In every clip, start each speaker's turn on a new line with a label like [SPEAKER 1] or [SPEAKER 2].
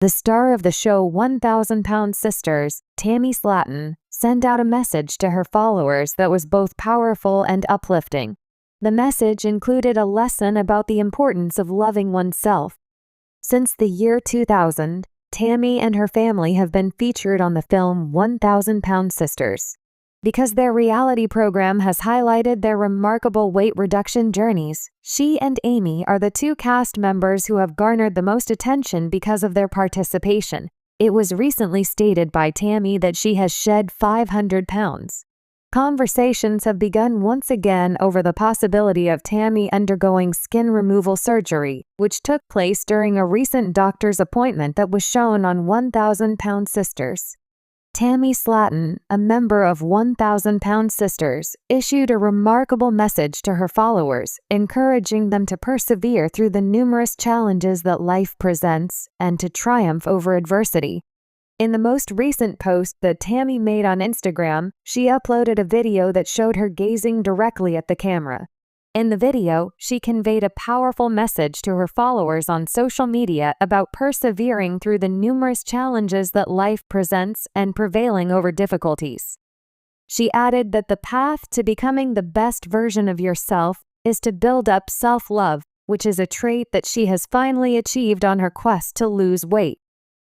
[SPEAKER 1] The star of the show 1,000 Pound Sisters, Tammy Slaton, sent out a message to her followers that was both powerful and uplifting. The message included a lesson about the importance of loving oneself. Since the year 2000, Tammy and her family have been featured on the film 1,000 Pound Sisters. Because their reality program has highlighted their remarkable weight reduction journeys, she and Amy are the two cast members who have garnered the most attention because of their participation. It was recently stated by Tammy that she has shed 500 pounds. Conversations have begun once again over the possibility of Tammy undergoing skin removal surgery, which took place during a recent doctor's appointment that was shown on 1,000 Pound Sisters. Tammy Slaton, a member of 1,000 Pound Sisters, issued a remarkable message to her followers, encouraging them to persevere through the numerous challenges that life presents and to triumph over adversity. In the most recent post that Tammy made on Instagram, she uploaded a video that showed her gazing directly at the camera. In the video, she conveyed a powerful message to her followers on social media about persevering through the numerous challenges that life presents and prevailing over difficulties. She added that the path to becoming the best version of yourself is to build up self-love, which is a trait that she has finally achieved on her quest to lose weight.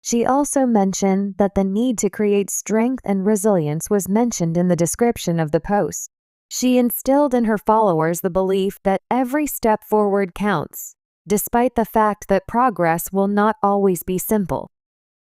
[SPEAKER 1] She also mentioned that the need to create strength and resilience was mentioned in the description of the post. She instilled in her followers the belief that every step forward counts, despite the fact that progress will not always be simple.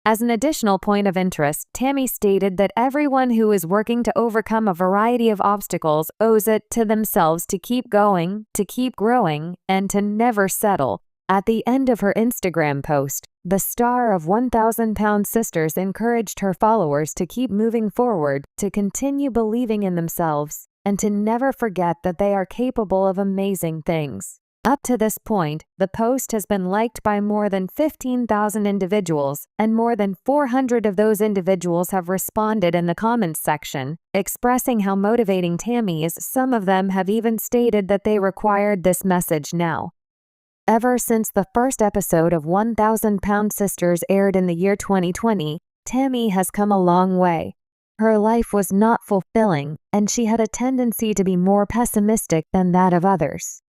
[SPEAKER 1] As an additional point of interest, Tammy stated that everyone who is working to overcome a variety of obstacles owes it to themselves to keep going, to keep growing, and to never settle. At the end of her Instagram post, the star of 1,000 Pound Sisters encouraged her followers to keep moving forward, to continue believing in themselves, and to never forget that they are capable of amazing things. Up to this point, the post has been liked by more than 15,000 individuals, and more than 400 of those individuals have responded in the comments section, expressing how motivating Tammy is. Some of them have even stated that they required this message now. Ever since the first episode of 1,000 Pound Sisters aired in the year 2020, Tammy has come a long way. Her life was not fulfilling, and she had a tendency to be more pessimistic than that of others.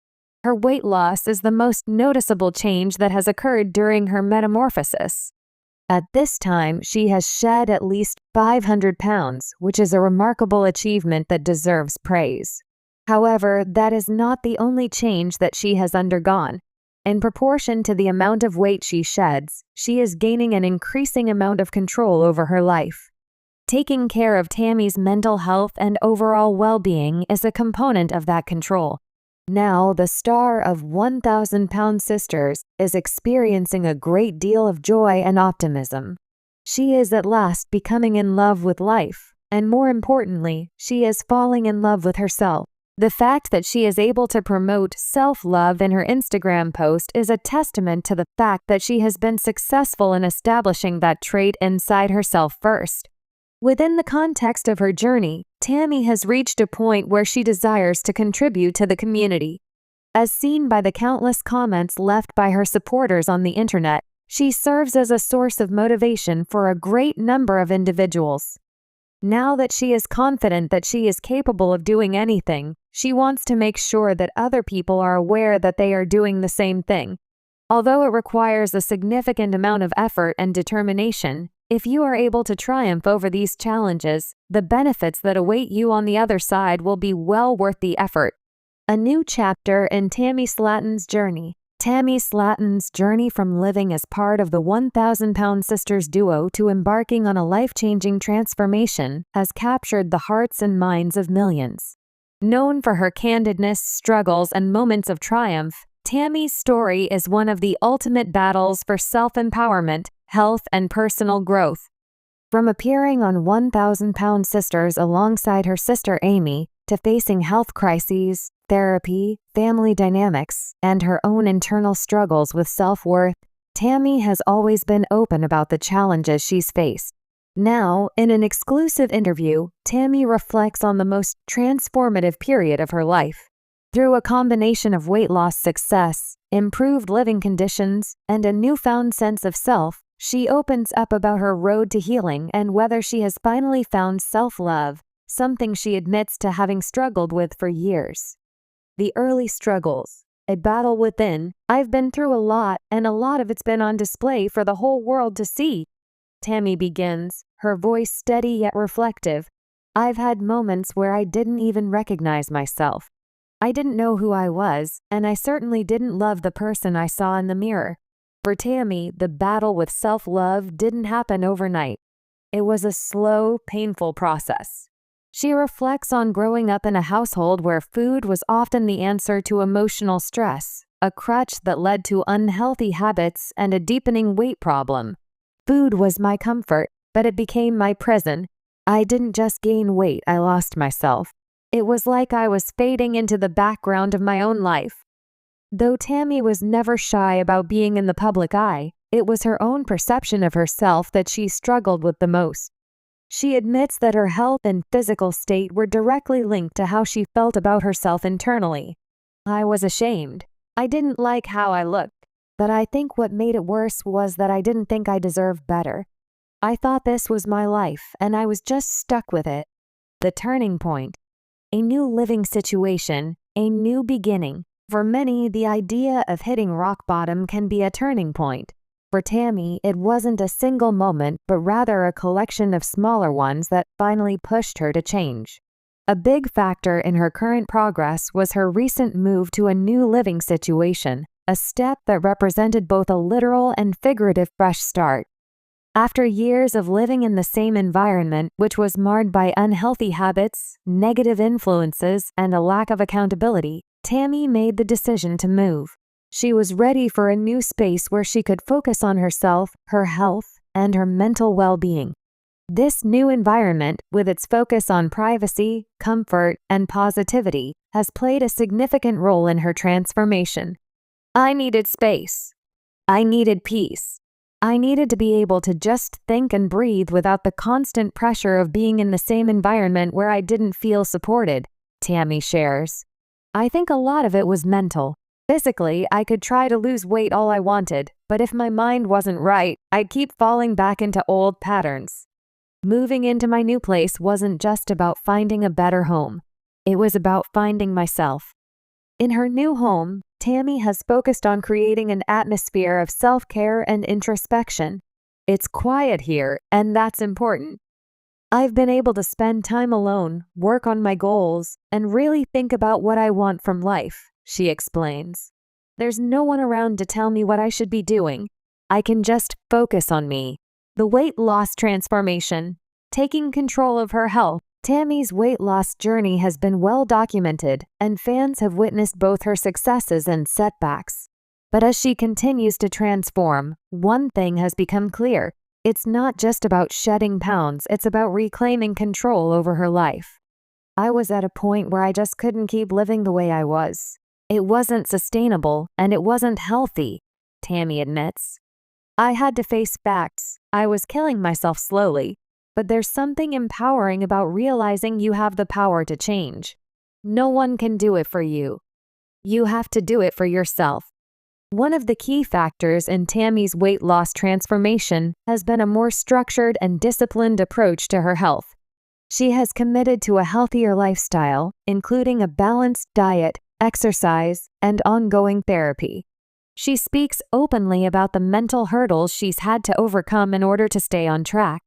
[SPEAKER 1] Her weight loss is the most noticeable change that has occurred during her metamorphosis. At this time, she has shed at least 500 pounds, which is a remarkable achievement that deserves praise. However, that is not the only change that she has undergone. In proportion to the amount of weight she sheds, she is gaining an increasing amount of control over her life. Taking care of Tammy's mental health and overall well-being is a component of that control. Now, the star of 1,000 Pound Sisters is experiencing a great deal of joy and optimism. She is at last becoming in love with life, and more importantly, she is falling in love with herself. The fact that she is able to promote self-love in her Instagram post is a testament to the fact that she has been successful in establishing that trait inside herself first. Within the context of her journey, Tammy has reached a point where she desires to contribute to the community. As seen by the countless comments left by her supporters on the internet, she serves as a source of motivation for a great number of individuals. Now that she is confident that she is capable of doing anything, she wants to make sure that other people are aware that they are doing the same thing. Although it requires a significant amount of effort and determination, if you are able to triumph over these challenges, the benefits that await you on the other side will be well worth the effort. A new chapter in Tammy Slaton's journey. Tammy Slaton's journey from living as part of the 1,000 Pound Sisters duo to embarking on a life-changing transformation has captured the hearts and minds of millions. Known for her candidness, struggles, and moments of triumph, Tammy's story is one of the ultimate battles for self-empowerment, health, and personal growth. From appearing on 1,000 Pound Sisters alongside her sister Amy, to facing health crises, therapy, family dynamics, and her own internal struggles with self-worth, Tammy has always been open about the challenges she's faced. Now, in an exclusive interview, Tammy reflects on the most transformative period of her life. Through a combination of weight loss success, improved living conditions, and a newfound sense of self, She opens up about her road to healing and whether she has finally found self-love, something she admits to having struggled with for years. The early struggles, a battle within. I've been through a lot, and a lot of it's been on display for the whole world to see. Tammy begins, her voice steady yet reflective. I've had moments where I didn't even recognize myself. I didn't know who I was, and I certainly didn't love the person I saw in the mirror. For Tammy, the battle with self-love didn't happen overnight. It was a slow, painful process. She reflects on growing up in a household where food was often the answer to emotional stress, a crutch that led to unhealthy habits and a deepening weight problem. Food was my comfort, but it became my prison. I didn't just gain weight, I lost myself. It was like I was fading into the background of my own life. Though Tammy was never shy about being in the public eye, it was her own perception of herself that she struggled with the most. She admits that her health and physical state were directly linked to how she felt about herself internally. I was ashamed. I didn't like how I looked, but I think what made it worse was that I didn't think I deserved better. I thought this was my life, and I was just stuck with it. The turning point. A new living situation, a new beginning. For many, the idea of hitting rock bottom can be a turning point. For Tammy, it wasn't a single moment, but rather a collection of smaller ones that finally pushed her to change. A big factor in her current progress was her recent move to a new living situation, a step that represented both a literal and figurative fresh start. After years of living in the same environment, which was marred by unhealthy habits, negative influences, and a lack of accountability, Tammy made the decision to move. She was ready for a new space where she could focus on herself, her health, and her mental well-being. This new environment, with its focus on privacy, comfort, and positivity, has played a significant role in her transformation. I needed space. I needed peace. I needed to be able to just think and breathe without the constant pressure of being in the same environment where I didn't feel supported, Tammy shares. I think a lot of it was mental. Physically, I could try to lose weight all I wanted, but if my mind wasn't right, I'd keep falling back into old patterns. Moving into my new place wasn't just about finding a better home. It was about finding myself. In her new home, Tammy has focused on creating an atmosphere of self-care and introspection. It's quiet here, and that's important. I've been able to spend time alone, work on my goals, and really think about what I want from life, she explains. There's no one around to tell me what I should be doing. I can just focus on me. The weight loss transformation. Taking control of her health. Tammy's weight loss journey has been well documented, and fans have witnessed both her successes and setbacks. But as she continues to transform, one thing has become clear. It's not just about shedding pounds, it's about reclaiming control over her life. I was at a point where I just couldn't keep living the way I was. It wasn't sustainable, and it wasn't healthy, Tammy admits. I had to face facts. I was killing myself slowly. But there's something empowering about realizing you have the power to change. No one can do it for you. You have to do it for yourself. One of the key factors in Tammy's weight loss transformation has been a more structured and disciplined approach to her health. She has committed to a healthier lifestyle, including a balanced diet, exercise, and ongoing therapy. She speaks openly about the mental hurdles she's had to overcome in order to stay on track.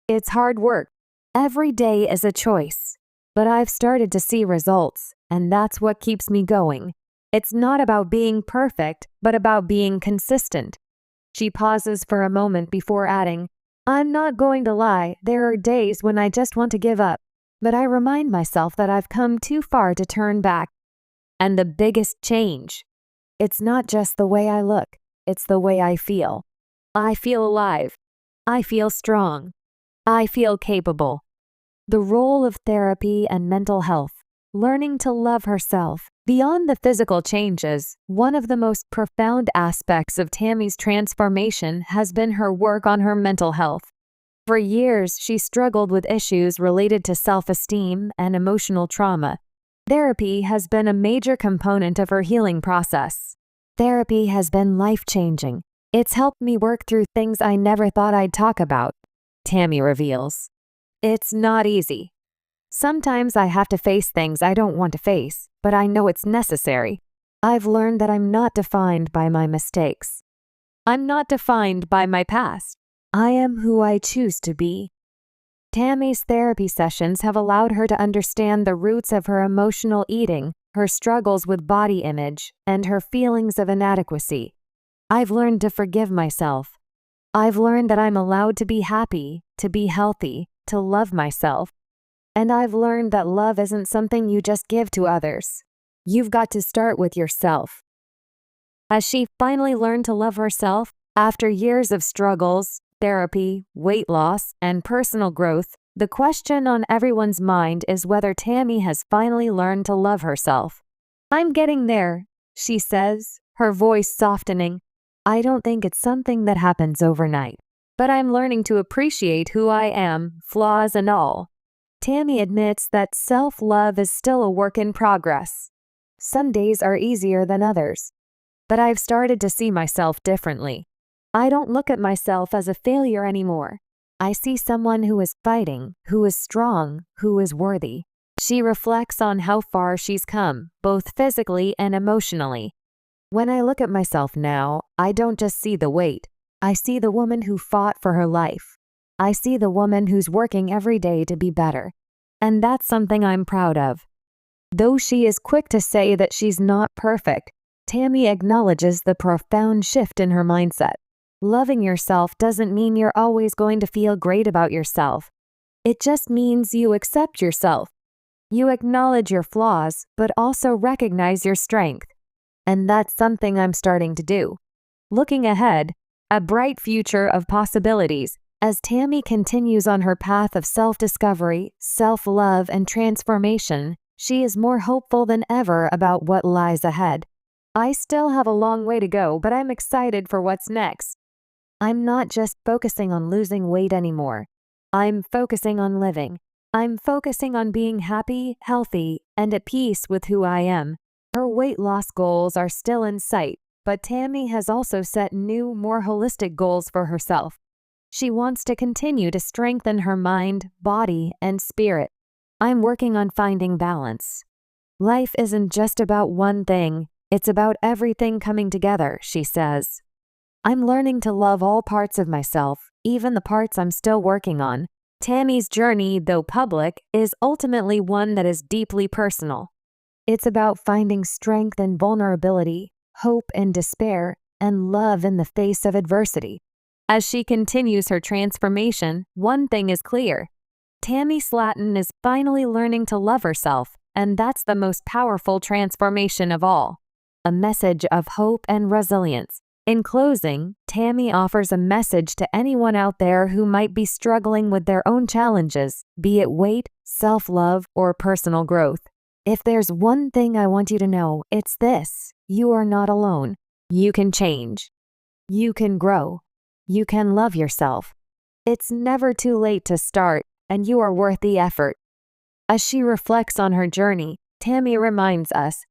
[SPEAKER 1] It's hard work. Every day is a choice. But I've started to see results, and that's what keeps me going. It's not about being perfect, but about being consistent. She pauses for a moment before adding, I'm not going to lie, there are days when I just want to give up, but I remind myself that I've come too far to turn back. And the biggest change. It's not just the way I look, it's the way I feel. I feel alive. I feel strong. I feel capable. The role of therapy and mental health. Learning to love herself. Beyond the physical changes, one of the most profound aspects of Tammy's transformation has been her work on her mental health. For years, she struggled with issues related to self-esteem and emotional trauma. Therapy has been a major component of her healing process. Therapy has been life-changing. It's helped me work through things I never thought I'd talk about, Tammy reveals. It's not easy. Sometimes I have to face things I don't want to face, but I know it's necessary. I've learned that I'm not defined by my mistakes. I'm not defined by my past. I am who I choose to be. Tammy's therapy sessions have allowed her to understand the roots of her emotional eating, her struggles with body image, and her feelings of inadequacy. I've learned to forgive myself. I've learned that I'm allowed to be happy, to be healthy, to love myself. And I've learned that love isn't something you just give to others. You've got to start with yourself. Has she finally learned to love herself? After years of struggles, therapy, weight loss, and personal growth, the question on everyone's mind is whether Tammy has finally learned to love herself. I'm getting there, she says, her voice softening. I don't think it's something that happens overnight, but I'm learning to appreciate who I am, flaws and all. Tammy admits that self-love is still a work in progress. Some days are easier than others, but I've started to see myself differently. I don't look at myself as a failure anymore. I see someone who is fighting, who is strong, who is worthy. She reflects on how far she's come, both physically and emotionally. When I look at myself now, I don't just see the weight. I see the woman who fought for her life. I see the woman who's working every day to be better. And that's something I'm proud of. Though she is quick to say that she's not perfect, Tammy acknowledges the profound shift in her mindset. Loving yourself doesn't mean you're always going to feel great about yourself. It just means you accept yourself. You acknowledge your flaws, but also recognize your strength. And that's something I'm starting to do. Looking ahead, a bright future of possibilities. As Tammy continues on her path of self-discovery, self-love, and transformation, she is more hopeful than ever about what lies ahead. I still have a long way to go, but I'm excited for what's next. I'm not just focusing on losing weight anymore. I'm focusing on living. I'm focusing on being happy, healthy, and at peace with who I am. Her weight loss goals are still in sight, but Tammy has also set new, more holistic goals for herself. She wants to continue to strengthen her mind, body, and spirit. I'm working on finding balance. Life isn't just about one thing, it's about everything coming together, she says. I'm learning to love all parts of myself, even the parts I'm still working on. Tammy's journey, though public, is ultimately one that is deeply personal. It's about finding strength in vulnerability, hope in despair, and love in the face of adversity. As she continues her transformation, one thing is clear. Tammy Slaton is finally learning to love herself, and that's the most powerful transformation of all. A message of hope and resilience. In closing, Tammy offers a message to anyone out there who might be struggling with their own challenges, be it weight, self-love, or personal growth. If there's one thing I want you to know, it's this: you are not alone. You can change. You can grow. You can love yourself. It's never too late to start, and you are worth the effort. As she reflects on her journey, Tammy reminds us,